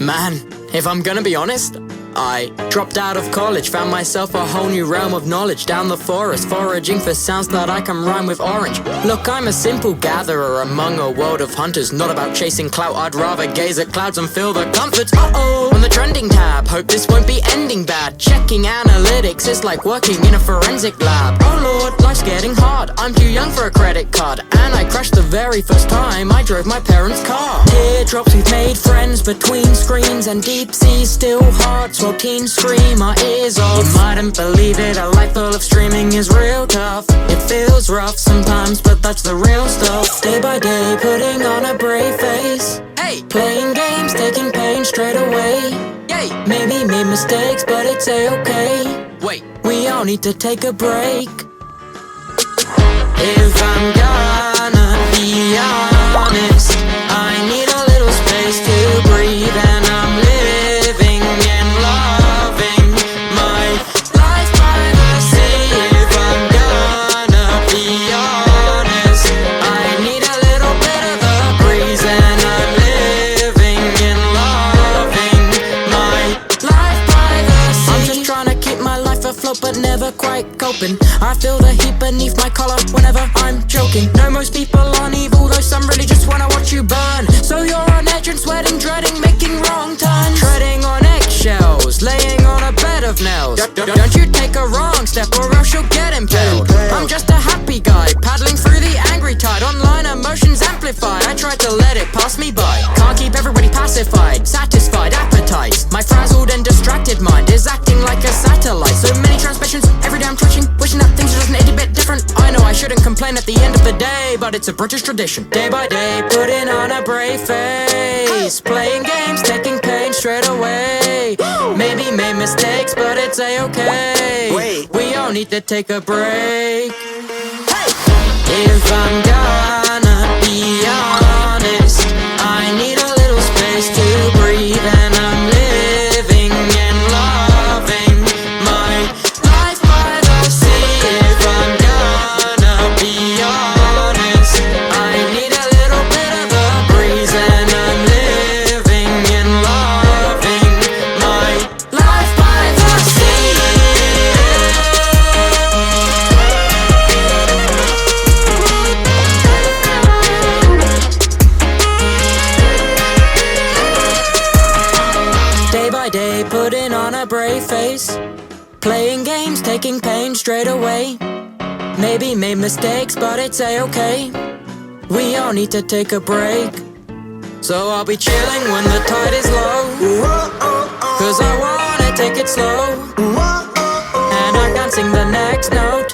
Man, if I'm gonna be honest, I dropped out of college, found myself a whole new realm of knowledge. Down the forest, foraging for sounds that I can rhyme with orange. Look, I'm a simple gatherer among a world of hunters. Not about chasing clout, I'd rather gaze at clouds and feel the comfort. On the trending tab, hope this won't be ending bad. Checking analytics is like working in a forensic lab. Oh lord, life's getting hard, I'm too young for a credit card. And I crashed the very first time I drove my parents' car. Teardrops, we've made friends between screens, and deep seas still hearts while teens scream our ears off. You mightn't believe it, a life full of streaming is real tough. It feels rough sometimes, but that's the real stuff. Day by day, putting on a brave face. Hey, playing games, taking pain straight away. Yay, maybe made mistakes, but it's a-okay. Wait, we all need to take a break. If I'm gonna be honest, I need a little space to breathe, and I'm living and loving my life by the sea. If I'm gonna be honest, I need a little bit of the breeze, and I'm living and loving my life by the sea. I'm just trying to keep my life afloat, but never quite coping. I feel the heat beneath my collar whenever I'm joking. No, most people aren't evil, though some really just wanna watch you burn. So you're on edge and sweating, dreading making wrong turns, treading on eggshells, laying on a bed of nails. Don't you take a wrong step or else you'll get impaled. I'm just a happy guy, paddling through the angry tide. Online emotions amplify, I try to let it pass me by. Can't keep everybody pacified, satisfied appetites. My frazzled and distracted mind is acting like a satellite. So many transmissions, every day I'm twitching, wishing that things are just an itty bit different. I know I shouldn't complain at the end of the day, but it's a British tradition. Day by day, putting on a brave face, playing games, taking pain straight away. Maybe made mistakes, but it's a-okay. Wait. We all need to take a break. If I'm gonna be honest, I need a little space to breathe, and I'm living and loving my life by the sea. If I'm gonna be honest, I need a little bit of the breeze, and I'm living and loving my life by the sea. Day by day, putting on a brave face, playing games, taking pain straight away. Maybe made mistakes, but it's a-okay. We all need to take a break. So I'll be chilling when the tide is low, cause I wanna take it slow, and I can't sing the next note